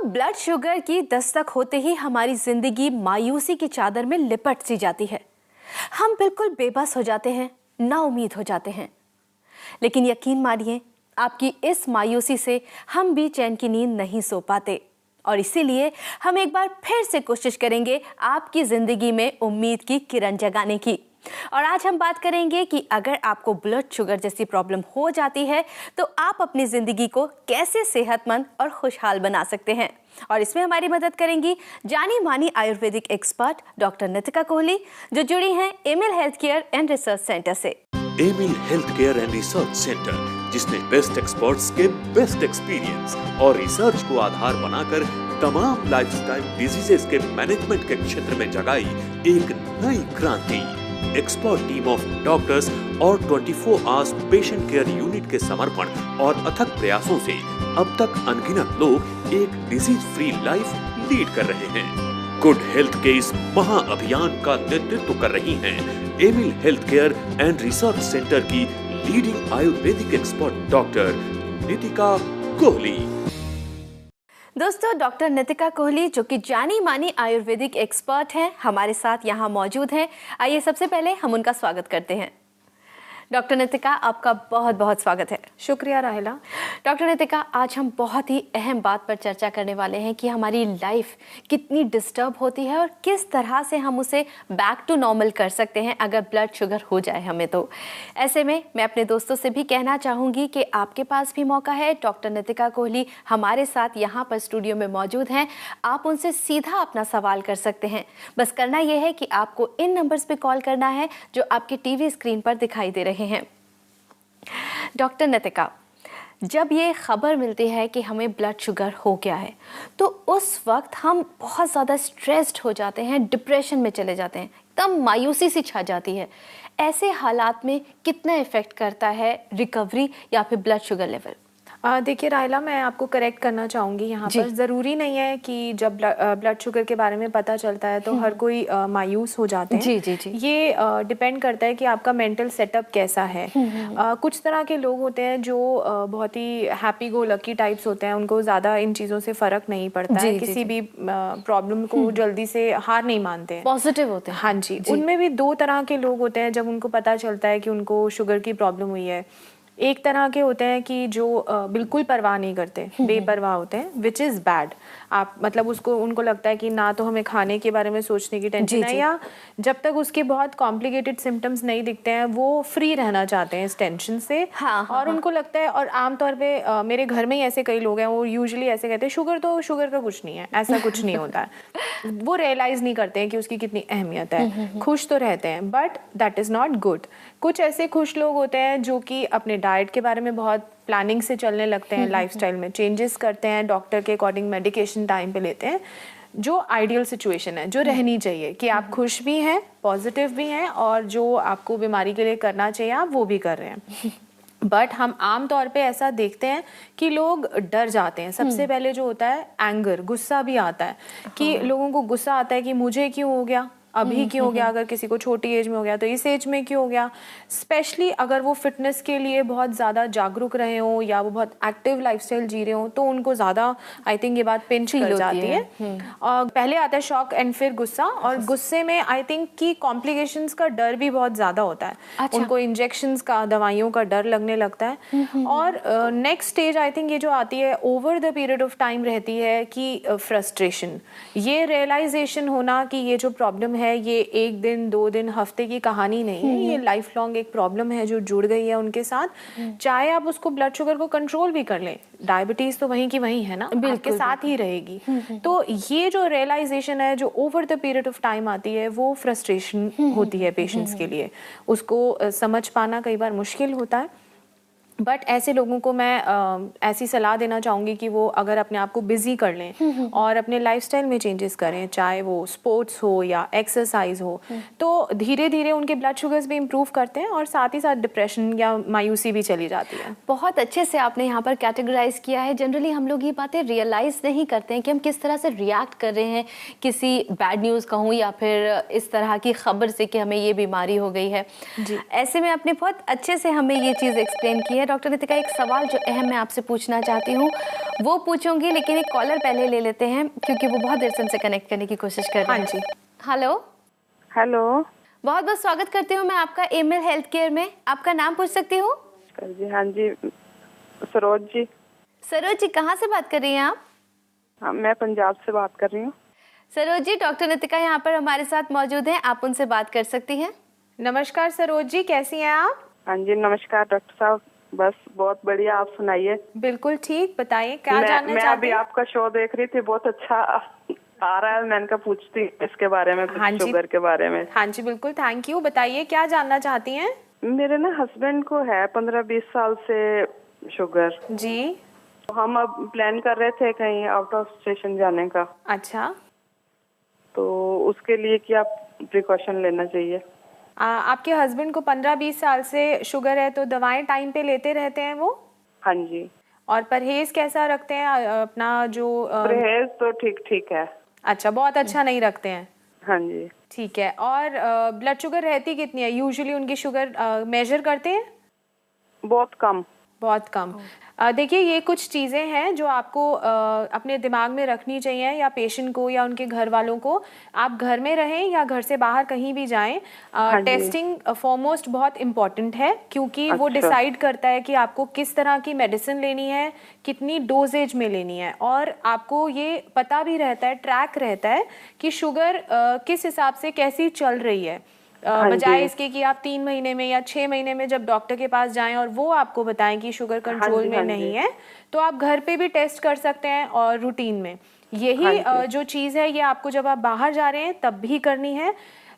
Blood sugar की दस्तक होते ही हमारी जिंदगी मायूसी की चादर में लिपट सी जाती है। हम बिल्कुल बेबस हो जाते हैं, नाउम्मीद हो जाते हैं। लेकिन यकीन मानिए, आपकी इस मायूसी से हम भी चैन की नींद नहीं सो पाते और इसीलिए हम एक बार फिर से कोशिश करेंगे आपकी जिंदगी में उम्मीद की किरण जगाने की। और आज हम बात करेंगे कि अगर आपको ब्लड शुगर जैसी प्रॉब्लम हो जाती है तो आप अपनी जिंदगी को कैसे सेहतमंद और खुशहाल बना सकते हैं। और इसमें हमारी मदद करेंगी जानी मानी आयुर्वेदिक एक्सपर्ट डॉक्टर नितिका कोहली, जो जुड़ी हैं Aimil health care and research centre से। Aimil health care and research centre, जिसने बेस्ट एक्सपर्ट्स के बेस्ट एक्सपीरियंस और रिसर्च को आधार बनाकर तमाम लाइफस्टाइल डिजीजेस के मैनेजमेंट के क्षेत्र में जगाई एक नई क्रांति। एक्सपर्ट टीम ऑफ डॉक्टर्स और 24 आवर्स पेशेंट केयर यूनिट के समर्पण और अथक प्रयासों से अब तक अनगिनत लोग एक डिजीज फ्री लाइफ लीड कर रहे हैं। गुड हेल्थ के इस महा अभियान का नेतृत्व कर रही हैं Aimil health care and research centre की leading Ayurvedic expert doctor Nitika Kohli. दोस्तों, डॉक्टर नितिका कोहली, जो कि जानी मानी आयुर्वेदिक एक्सपर्ट हैं, हमारे साथ यहाँ मौजूद हैं। आइए सबसे पहले हम उनका स्वागत करते हैं। डॉक्टर नितिका, आपका बहुत बहुत स्वागत है। शुक्रिया राहिला। डॉक्टर नितिका, आज हम बहुत ही अहम बात पर चर्चा करने वाले हैं कि हमारी लाइफ कितनी डिस्टर्ब होती है और किस तरह से हम उसे बैक टू नॉर्मल कर सकते हैं अगर ब्लड शुगर हो जाए हमें तो। ऐसे में मैं अपने दोस्तों से भी कहना चाहूँगी कि आपके पास भी मौका है। डॉक्टर नितिका कोहली हमारे साथ यहाँ पर स्टूडियो में मौजूद हैं। आप उनसे सीधा अपना सवाल कर सकते हैं। बस करना यह है कि आपको इन नंबर्स पर कॉल करना है जो आपकी टीवी स्क्रीन पर दिखाई दे रहे हैं। डॉक्टर नितिका, जब ये खबर मिलती है कि हमें ब्लड शुगर हो गया है तो उस वक्त हम बहुत ज़्यादा स्ट्रेस्ड हो जाते हैं, डिप्रेशन में चले जाते हैं, एकदम मायूसी सी छा जाती है। ऐसे हालात में कितना इफ़ेक्ट करता है रिकवरी या फिर ब्लड शुगर लेवल? देखिए राहिला, मैं आपको करेक्ट करना चाहूँगी यहाँ पर। ज़रूरी नहीं है कि जब ब्लड शुगर के बारे में पता चलता है तो हर कोई मायूस हो जाते हैं। जी जी जी। ये डिपेंड करता है कि आपका मेंटल सेटअप कैसा है। कुछ तरह के लोग होते हैं जो बहुत ही हैप्पी गो लकी टाइप्स होते हैं, उनको ज़्यादा इन चीज़ों से फ़र्क नहीं पड़ता है, किसी भी प्रॉब्लम को जल्दी से हार नहीं मानते हैं, पॉजिटिव होते हैं। हाँ जी। उनमें भी दो तरह के लोग होते हैं जब उनको पता चलता है कि उनको शुगर की प्रॉब्लम हुई है। एक तरह के होते हैं कि जो बिल्कुल परवाह नहीं करते, बेपरवाह होते हैं, विच इज़ बैड। आप मतलब उनको लगता है कि ना तो हमें खाने के बारे में सोचने की टेंशन है, या जब तक उसके बहुत कॉम्प्लिकेटेड सिम्टम्स नहीं दिखते हैं वो फ्री रहना चाहते हैं इस टेंशन से। और उनको लगता है, और आमतौर पे मेरे घर में ही ऐसे कई लोग हैं, वो यूजुअली ऐसे कहते हैं शुगर का कुछ नहीं है, ऐसा कुछ नहीं होता है। वो रियलाइज़ नहीं करते हैं कि उसकी कितनी अहमियत है। खुश तो रहते हैं but that is not good. कुछ ऐसे खुश लोग होते हैं जो कि अपने डाइट के बारे में बहुत प्लानिंग से चलने लगते हैं, लाइफस्टाइल में चेंजेस करते हैं, डॉक्टर के अकॉर्डिंग मेडिकेशन टाइम पे लेते हैं, जो आइडियल सिचुएशन है, जो रहनी चाहिए कि आप खुश भी हैं, पॉजिटिव भी हैं और जो आपको बीमारी के लिए करना चाहिए आप वो भी कर रहे हैं। बट हम आम तौर पे ऐसा देखते हैं कि लोग डर जाते हैं। सबसे पहले जो होता है एंगर, गुस्सा भी आता है कि लोगों को गुस्सा आता है कि मुझे क्यों हो गया, अभी क्यों हो गया, अगर किसी को छोटी एज में हो गया तो इस एज में क्यों हो गया। स्पेशली अगर वो फिटनेस के लिए बहुत ज़्यादा जागरूक रहे हों या वो बहुत एक्टिव लाइफस्टाइल जी रहे हों तो उनको ज़्यादा आई थिंक ये बात पिंच कर जाती है। और पहले आता है शॉक एंड फिर गुस्सा, और गुस्से में आई थिंक कि कॉम्प्लिकेशंस का डर भी बहुत ज़्यादा होता है। उनको इंजेक्शंस का, दवाइयों का डर लगने लगता है। और नेक्स्ट स्टेज आई थिंक ये जो आती है over the period of time रहती है कि फ्रस्ट्रेशन, ये रियलाइजेशन होना कि ये जो प्रॉब्लम है ये एक दिन, 2 दिन, हफ्ते की कहानी नहीं है, ये लाइफ लॉन्ग एक प्रॉब्लम है जो जुड़ गई है उनके साथ। चाहे आप उसको ब्लड शुगर को कंट्रोल भी कर लें, डायबिटीज तो वहीं की वहीं है ना, आपके साथ ही रहेगी। तो ये जो रियलाइजेशन है जो over the period of time आती है वो फ्रस्ट्रेशन होती है पेशेंट्स के लिए। उसको समझ पाना कई बार मुश्किल होता है। बट ऐसे लोगों को मैं ऐसी सलाह देना चाहूँगी कि वो अगर अपने आप को बिजी कर लें और अपने लाइफस्टाइल में चेंजेस करें, चाहे वो स्पोर्ट्स हो या एक्सरसाइज हो, तो धीरे धीरे उनके ब्लड शुगर्स भी इम्प्रूव करते हैं और साथ ही साथ डिप्रेशन या मायूसी भी चली जाती है। बहुत अच्छे से आपने यहाँ पर कैटेगराइज किया है। जनरली हम लोग ये बातें रियलाइज़ नहीं करते हैं कि हम किस तरह से रिएक्ट कर रहे हैं किसी बैड न्यूज़ कहूँ या फिर इस तरह की खबर से कि हमें ये बीमारी हो गई है। ऐसे में आपने बहुत अच्छे से हमें ये चीज़ एक्सप्लेन की है। डॉक्टर नितिका, एक सवाल जो अहम मैं आपसे पूछना चाहती हूँ वो पूछूंगी, लेकिन एक कॉलर पहले ले लेते हैं क्योंकि वो बहुत देर से हमसे कनेक्ट करने की कोशिश कर रहे हैं। हाँ जी। हेलो। हेलो बहुत बहुत स्वागत करती हूँ मैं आपका एमएल हेल्थ केयर में। आपका नाम पूछ सकती हूँ? जी। हाँ जी, सरोज जी। सरोज जी, कहाँ से बात कर रही हैं आप? हाँ, मैं पंजाब से बात कर रही हूँ। सरोज जी, डॉक्टर नितिका यहाँ पर हमारे साथ मौजूद हैं, आप उनसे बात कर सकती हैं। नमस्कार सरोज जी, कैसी हैं आप? हाँ जी, नमस्कार डॉक्टर साहब। बस बहुत बढ़िया, आप सुनाइए। बिल्कुल ठीक, बताइए क्या जानना मैं चाहते अभी हैं? आपका शो देख रही थी, बहुत अच्छा आ रहा है। मैंने कहा पूछती इसके बारे में, कुछ हाँ जी। शुगर के बारे में। हाँ जी बिल्कुल, थैंक यू। बताइए क्या जानना चाहती हैं? मेरे ना हस्बैंड को है 15-20 साल से शुगर। जी। हम अब प्लान कर रहे थे कहीं आउट ऑफ स्टेशन जाने का, अच्छा। तो उसके लिए क्या प्रिकॉशन लेना चाहिए? आपके हस्बैंड को 15-20 साल से शुगर है, तो दवाएं टाइम पे लेते रहते हैं वो? हाँ जी। और परहेज कैसा रखते हैं अपना जो परहेज तो ठीक ठीक है। अच्छा, बहुत अच्छा नहीं रखते हैं। हाँ जी। ठीक है। और ब्लड शुगर रहती कितनी है यूजुअली? उनकी शुगर मेजर करते हैं? बहुत कम। बहुत कम। देखिए, ये कुछ चीज़ें हैं जो आपको अपने दिमाग में रखनी चाहिए, या पेशेंट को या उनके घर वालों को। आप घर में रहें या घर से बाहर कहीं भी जाएं, हाँ जी। टेस्टिंग फॉरमोस्ट बहुत इम्पॉर्टेंट है, क्योंकि वो अच्छा। डिसाइड करता है कि आपको किस तरह की मेडिसिन लेनी है, कितनी डोजेज में लेनी है। और आपको ये पता भी रहता है, ट्रैक रहता है कि शुगर किस हिसाब से कैसी चल रही है। बजाय इसके कि आप 3 महीने में या 6 महीने में जब डॉक्टर के पास जाएं और वो आपको बताएं कि शुगर कंट्रोल में नहीं है, तो आप घर पे भी टेस्ट कर सकते हैं और रूटीन में। यही जो चीज़ है, ये आपको जब आप बाहर जा रहे हैं तब भी करनी है।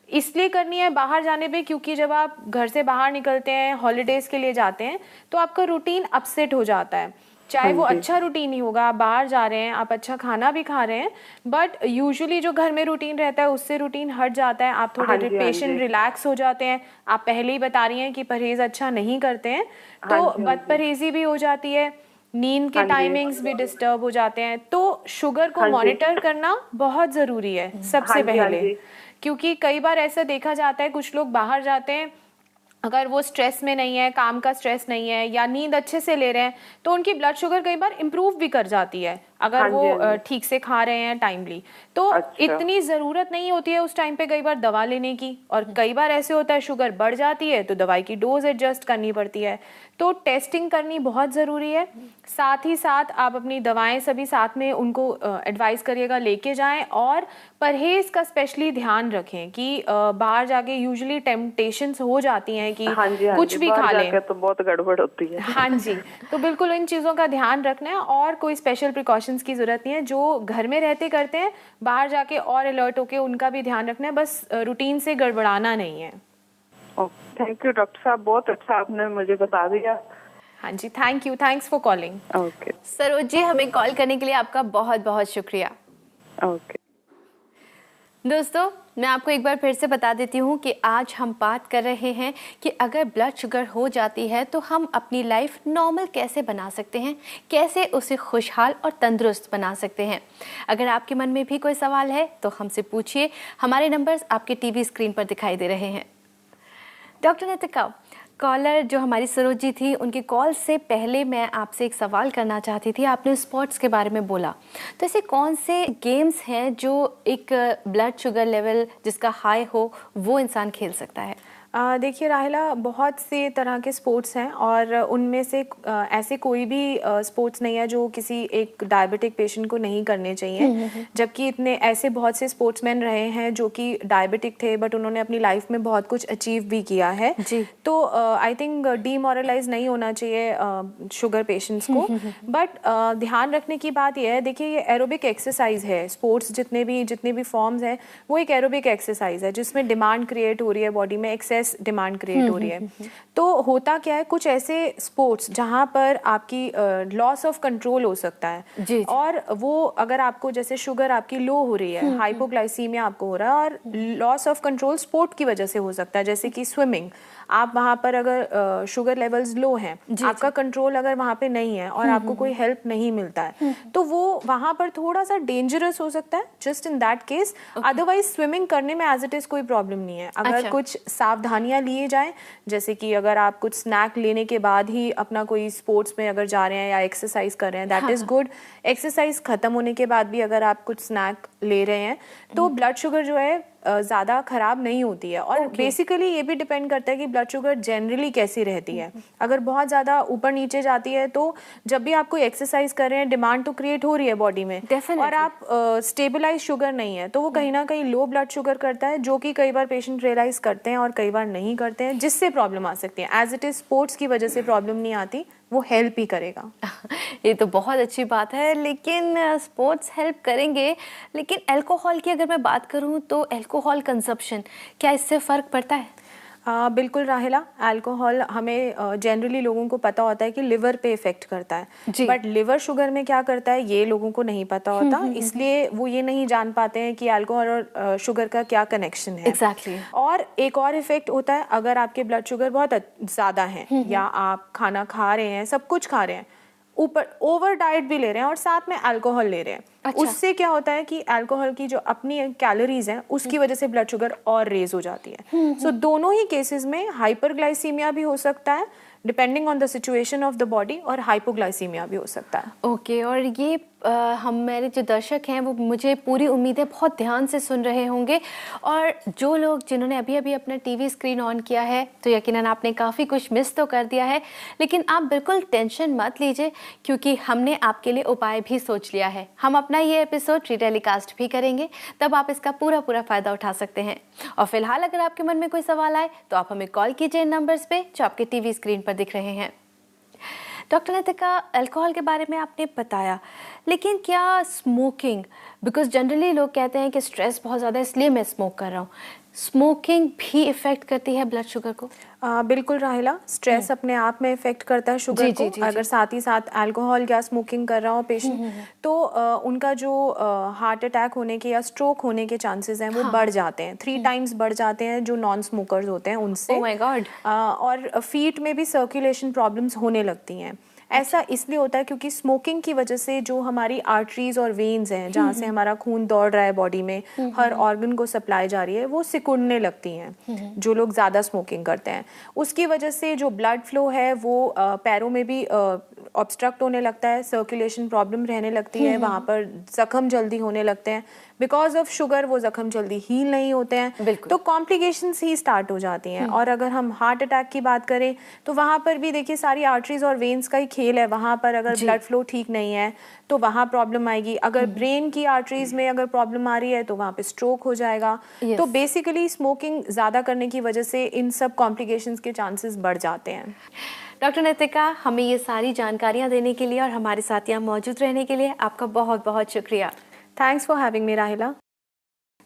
इसलिए करनी है बाहर जाने पे क्योंकि जब आप घर से बाहर निकलते हैं, हॉलीडेज़ के लिए जाते हैं, तो आपका रूटीन अपसेट हो जाता है। चाहे वो अच्छा रूटीन ही होगा, आप बाहर जा रहे हैं, आप अच्छा खाना भी खा रहे हैं, बट यूजुअली जो घर में रूटीन रहता है उससे रूटीन हट जाता है। आप थोड़े पेशेंट रिलैक्स हो जाते हैं। आप पहले ही बता रही हैं कि परहेज अच्छा नहीं करते हैं, तो बदपरहेजी भी हो जाती है, नींद के टाइमिंग्स भी डिस्टर्ब हो जाते हैं। तो शुगर को मॉनिटर करना बहुत ज़रूरी है सबसे पहले, क्योंकि कई बार ऐसा देखा जाता है, कुछ लोग बाहर जाते हैं, अगर वो स्ट्रेस में नहीं है, काम का स्ट्रेस नहीं है, या नींद अच्छे से ले रहे हैं, तो उनकी ब्लड शुगर कई बार इम्प्रूव भी कर जाती है अगर वो ठीक से खा रहे हैं टाइमली। तो इतनी ज़रूरत नहीं होती है उस टाइम पे कई बार दवा लेने की, और कई बार ऐसे होता है शुगर बढ़ जाती है तो दवाई की डोज एडजस्ट करनी पड़ती है। तो टेस्टिंग करनी बहुत ज़रूरी है। साथ ही साथ आप अपनी दवाएं सभी साथ में उनको एडवाइस करिएगा, लेके जाएं, और परहेज का स्पेशली ध्यान रखें कि बाहर जाके यूजुअली टेम्पटेशंस हो जाती हैं कि कुछ भी खा लें, तो बहुत गड़बड़ होती है। हाँ जी। तो बिल्कुल इन चीज़ों का ध्यान रखना है, और कोई स्पेशल प्रिकॉशंस की ज़रूरत नहीं है। जो घर में रहते करते हैं, बाहर जाके और अलर्ट होके उनका भी ध्यान रखना है, बस रूटीन से गड़बड़ाना नहीं है। थैंक यू डॉक्टर साहब, बहुत अच्छा आपने मुझे बता दिया। हाँ जी, thank you, thanks for calling. Okay Saroj ji, हमें कॉल करने के लिए आपका बहुत बहुत शुक्रिया। ओके दोस्तों, मैं आपको एक बार फिर से बता देती हूँ कि आज हम बात कर रहे हैं कि अगर ब्लड शुगर हो जाती है तो हम अपनी लाइफ नॉर्मल कैसे बना सकते हैं, कैसे उसे खुशहाल और तंदुरुस्त बना सकते हैं। अगर आपके मन में भी कोई सवाल है तो हमसे पूछिए। हमारे नंबर्स आपके टीवी स्क्रीन पर दिखाई दे रहे हैं। डॉक्टर नितिका, कॉलर जो हमारी सरोज जी थी, उनकी कॉल से पहले मैं आपसे एक सवाल करना चाहती थी। आपने स्पोर्ट्स के बारे में बोला, तो ऐसे कौन से गेम्स हैं जो एक ब्लड शुगर लेवल जिसका हाई हो वो इंसान खेल सकता है? देखिए राहिला, बहुत से तरह के स्पोर्ट्स हैं, और उनमें से ऐसे कोई भी स्पोर्ट्स नहीं है जो किसी एक डायबिटिक पेशेंट को नहीं करने चाहिए। जबकि इतने ऐसे बहुत से स्पोर्ट्समैन रहे हैं जो कि डायबिटिक थे, बट उन्होंने अपनी लाइफ में बहुत कुछ अचीव भी किया है जी। तो आई थिंक डीमोरलाइज नहीं होना चाहिए शुगर पेशेंट्स को। बट ध्यान रखने की बात यह है, देखिए ये एरोबिक एक्सरसाइज है। स्पोर्ट्स जितने भी फॉर्म्स हैं वो एक एरोबिक एक्सरसाइज है जिसमें डिमांड क्रिएट हो रही है बॉडी में, डिमांड क्रिएट हो रही है। तो होता क्या है, कुछ ऐसे स्पोर्ट्स जहां पर आपकी लॉस ऑफ कंट्रोल हो सकता है जी। और वो अगर आपको जैसे शुगर आपकी लो हो रही है, हाइपोग्लाइसीमिया आपको हो रहा है, और लॉस ऑफ कंट्रोल स्पोर्ट की वजह से हो सकता है, जैसे कि स्विमिंग। आप वहां पर अगर शुगर लेवल्स लो हैं, आपका कंट्रोल अगर वहां पे नहीं है और आपको कोई हेल्प नहीं मिलता है, तो वो वहां पर थोड़ा सा डेंजरस हो सकता है, just in that case. Otherwise swimming करने में एज इट इज कोई प्रॉब्लम नहीं है। अगर कुछ सावधान सावधानियाँ लिए जाएं, जैसे कि अगर आप कुछ स्नैक लेने के बाद ही अपना कोई स्पोर्ट्स में अगर जा रहे हैं या एक्सरसाइज कर रहे हैं, दैट इज़ गुड। एक्सरसाइज ख़त्म होने के बाद भी अगर आप कुछ स्नैक ले रहे हैं तो ब्लड शुगर जो है ज़्यादा ख़राब नहीं होती है। और बेसिकली ये भी डिपेंड करता है कि ब्लड शुगर जनरली कैसी रहती है। अगर बहुत ज़्यादा ऊपर नीचे जाती है तो जब भी आप कोई एक्सरसाइज कर रहे हैं, डिमांड तो क्रिएट हो रही है बॉडी में, और आप स्टेबलाइज शुगर नहीं है तो वो कहीं ना कहीं लो ब्लड शुगर करता है, जो कि कई बार पेशेंट रियलाइज़ करते हैं और कई बार नहीं करते हैं, जिससे प्रॉब्लम आ सकती है। एज इट इज़ स्पोर्ट्स की वजह से प्रॉब्लम नहीं आती, वो हेल्प ही करेगा। ये तो बहुत अच्छी बात है, लेकिन स्पोर्ट्स हेल्प करेंगे, लेकिन अल्कोहल की अगर मैं बात करूं तो अल्कोहल कंजप्शन, क्या इससे फ़र्क पड़ता है? बिल्कुल राहिला, अल्कोहल हमें जनरली लोगों को पता होता है कि लिवर पे इफेक्ट करता है, बट लिवर शुगर में क्या करता है ये लोगों को नहीं पता होता, इसलिए वो ये नहीं जान पाते हैं कि अल्कोहल और शुगर का क्या कनेक्शन है। Exactly. और एक और इफेक्ट होता है, अगर आपके ब्लड शुगर बहुत ज़्यादा है या आप खाना खा रहे हैं, सब कुछ खा रहे हैं, ऊपर ओवर डाइट भी ले रहे हैं और साथ में अल्कोहल ले रहे हैं, अच्छा। उससे क्या होता है कि अल्कोहल की जो अपनी कैलोरीज हैं उसकी वजह से ब्लड शुगर और रेज हो जाती है। सो दोनों ही केसेस में हाइपरग्लाइसीमिया भी हो सकता है depending on the situation of the body, और हाइपोग्लाइसीमिया भी हो सकता है। ओके, और ये हम मेरे जो दर्शक हैं वो मुझे पूरी उम्मीद है बहुत ध्यान से सुन रहे होंगे, और जो लोग जिन्होंने अभी अभी अपना टीवी स्क्रीन ऑन किया है तो यकीनन आपने काफ़ी कुछ मिस तो कर दिया है, लेकिन आप बिल्कुल टेंशन मत लीजिए क्योंकि हमने आपके लिए उपाय भी सोच लिया है। हम अपना ये एपिसोड रीटेलीकास्ट भी करेंगे, तब आप इसका पूरा फ़ायदा उठा सकते हैं। और फिलहाल अगर आपके मन में कोई सवाल आए तो आप हमें कॉल कीजिए इन नंबर्स पे जो आपके टीवी स्क्रीन पर दिख रहे हैं। डॉक्टर नितिका, अल्कोहल के बारे में आपने बताया, लेकिन क्या स्मोकिंग, बिकॉज जनरली लोग कहते हैं कि स्ट्रेस बहुत ज़्यादा इसलिए मैं स्मोक कर रहा हूँ, स्मोकिंग भी इफ़ेक्ट करती है ब्लड शुगर को? बिल्कुल राहिला, स्ट्रेस अपने आप में इफेक्ट करता है शुगर को। अगर साथ ही साथ अल्कोहल या स्मोकिंग कर रहा हो पेशेंट तो उनका जो हार्ट अटैक होने के या स्ट्रोक होने के चांसेस हैं वो बढ़ जाते हैं, 3 टाइम्स बढ़ जाते हैं जो नॉन स्मोकर्स होते हैं उनसे। Oh my God. और फीट में भी सर्कुलेशन प्रॉब्लम्स होने लगती हैं। ऐसा इसलिए होता है क्योंकि स्मोकिंग की वजह से जो हमारी आर्टरीज और वेन्स हैं जहाँ से हमारा खून दौड़ रहा है बॉडी में, हर ऑर्गन को सप्लाई जा रही है, वो सिकुड़ने लगती हैं जो लोग ज़्यादा स्मोकिंग करते हैं। उसकी वजह से जो ब्लड फ्लो है वो पैरों में भी ऑब्स्ट्रक्ट होने लगता है, सर्कुलेशन प्रॉब्लम रहने लगती है, वहाँ पर जख्म जल्दी होने लगते हैं। बिकॉज ऑफ शुगर वो जख्म जल्दी हील नहीं होते हैं, तो कॉम्प्लिकेशंस ही स्टार्ट हो जाती हैं। और अगर हम हार्ट अटैक की बात करें तो वहाँ पर भी देखिए सारी आर्टरीज और वेन्स का ही खेल है, वहाँ पर अगर ब्लड फ्लो ठीक नहीं है तो वहाँ प्रॉब्लम आएगी। अगर ब्रेन की आर्टरीज में अगर प्रॉब्लम आ रही है तो वहाँ पे स्ट्रोक हो जाएगा। तो बेसिकली स्मोकिंग ज़्यादा करने की वजह से इन सब कॉम्प्लिकेशंस के चांसेस बढ़ जाते हैं। डॉक्टर नितिका, हमें ये सारी जानकारियाँ देने के लिए और हमारे साथ यहाँ मौजूद रहने के लिए आपका बहुत बहुत शुक्रिया। थैंक्स फॉर हैविंग मी राहिला।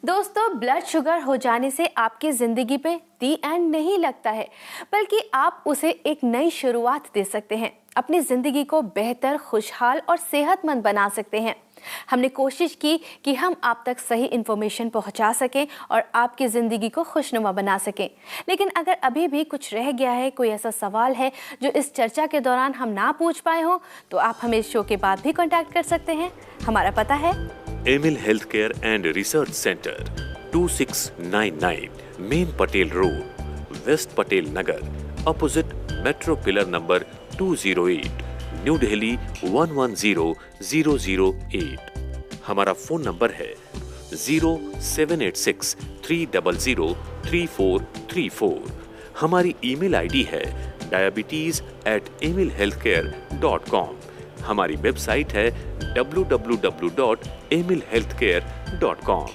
दोस्तों, ब्लड शुगर हो जाने से आपकी ज़िंदगी पे दी एंड नहीं लगता है, बल्कि आप उसे एक नई शुरुआत दे सकते हैं, अपनी ज़िंदगी को बेहतर, खुशहाल और सेहतमंद बना सकते हैं। हमने कोशिश की कि हम आप तक सही इन्फॉर्मेशन पहुंचा सकें और आपकी ज़िंदगी को खुशनुमा बना सकें। लेकिन अगर अभी भी कुछ रह गया है, कोई ऐसा सवाल है जो इस चर्चा के दौरान हम ना पूछ पाए हों, तो आप हमें इस शो के बाद भी कॉन्टैक्ट कर सकते हैं। हमारा पता है Amil health care and research centre, 2699 main Patel road, west Patel Nagar, opposite metro pillar number 208, new Delhi 110008। हमारा फोन नंबर है 0786 300 3434। हमारी ईमेल आईडी है diabetes@emilhealthcare.com। हमारी वेबसाइट है www.emilhealthcare.com।